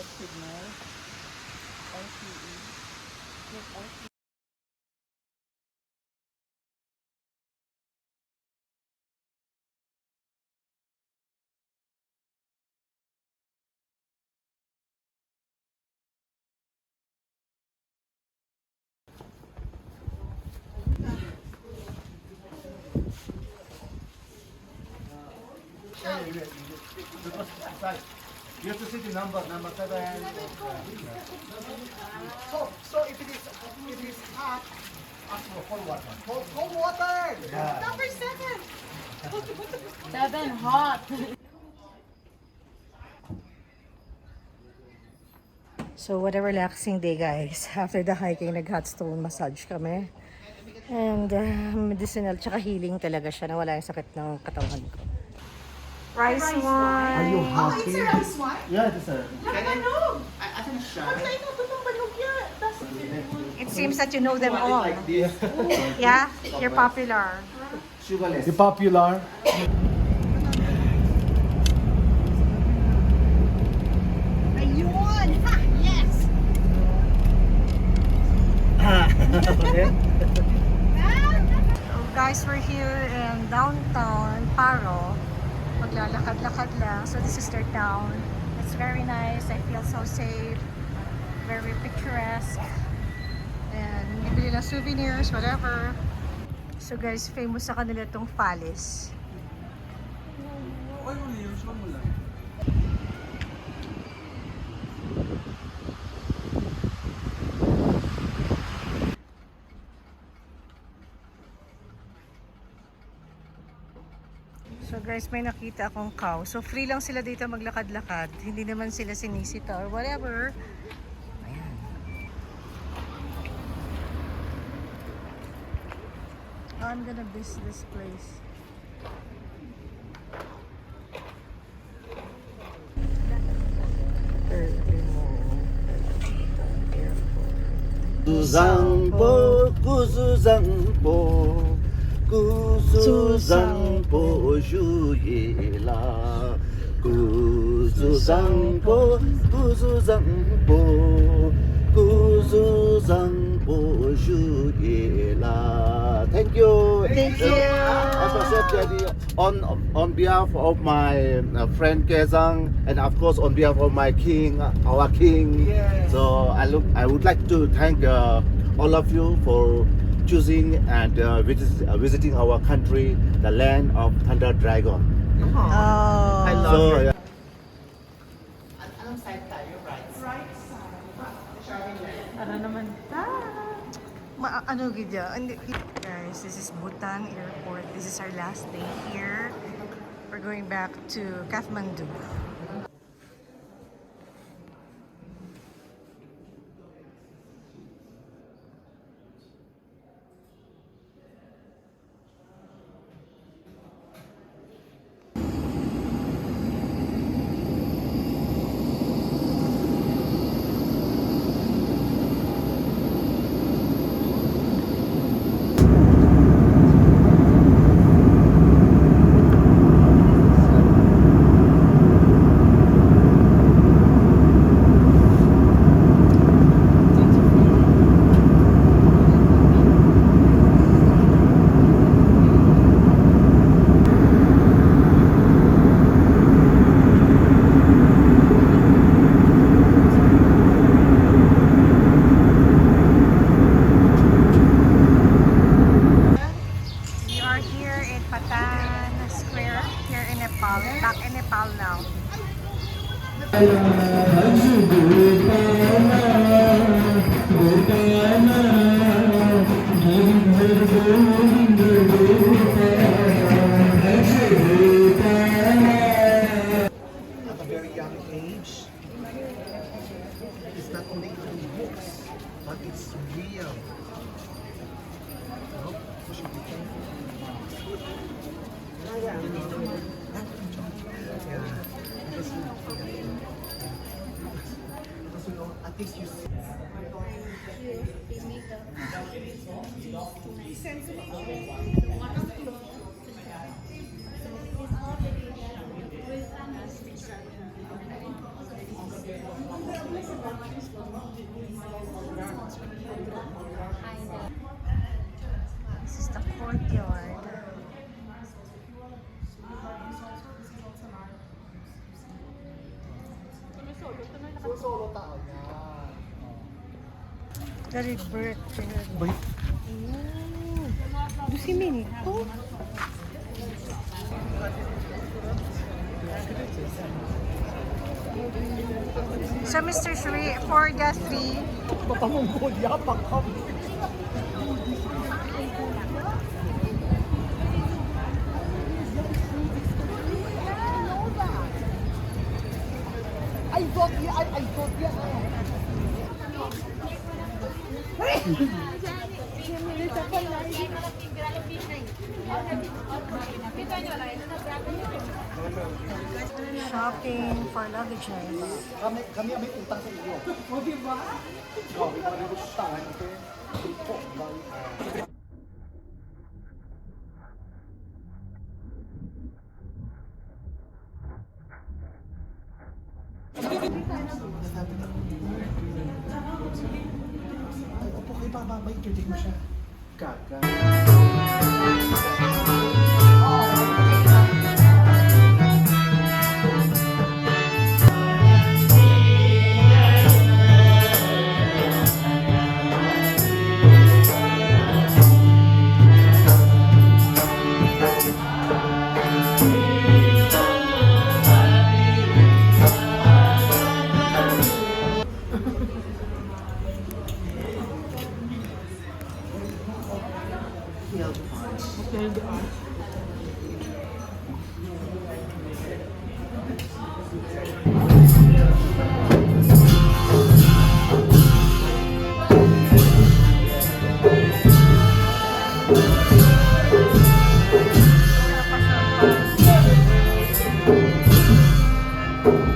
internet signal. LTE. Yes, LTE. You have to see the number 7. So if it is hot, ask for cold water. Cold water. Yeah. Number 7. 7 hot. So what a relaxing day, guys. After the hiking, nag-hot stone massage kami. And medicinal, tsaka healing talaga siya. Nawala yung sakit ng katawan ko. Rice Are wine. you Oh, happy? it's a rice wine? Yeah, it's a. Nakabanog! I think shy. Ay, nakabutong banog yan. It seems that you know them all. Like this. Yeah, you're popular. Sugarless. The popular. Ayun! Ha! Yes! So guys, we're here in downtown Paro. Maglalakad-lakad lang. So this is their town. It's very nice. I feel so safe. Very picturesque. And bibili ng souvenirs, whatever. So guys, famous sa kanila itong Fallis. So guys, may nakita akong cow. So free lang sila dito maglakad-lakad. Hindi naman sila sinisita or whatever. Ayan. I'm gonna visit this place. Kuzangpo, kuzangpo, kuzangpo, shuyela. Kuzangpo, kuzangpo, kuzangpo, shuyela. Thank you. Thank you. As I said, Daddy, on behalf of my friend Kezang, and of course on behalf of my king, our king. Yes. So I would like to thank all of you for choosing and visiting our country, the land of Thunder Dragon. Oh. I love So it. yeah. Anong side tayo? Right side. Ano naman? Ano gidya? Guys, this is Bhutan Airport. This is our last day here. We're going back to Kathmandu. We are here in Patan Square, here in Nepal, back in Nepal now. At a very young age, it's not only in books, but it's real. So should be careful. Yeah, because you know, at least you see. This is the courtyard. Very birthday. Do si Minto? So Mr. Shui, for the three, shopping for luggages. Kami may utang sa iyo. O, diba? Grabe ka rin utangan, okay? Ito, bye. Ay, opo kayo, baba, may entertain mo siya. Gaga. Wala pa siyang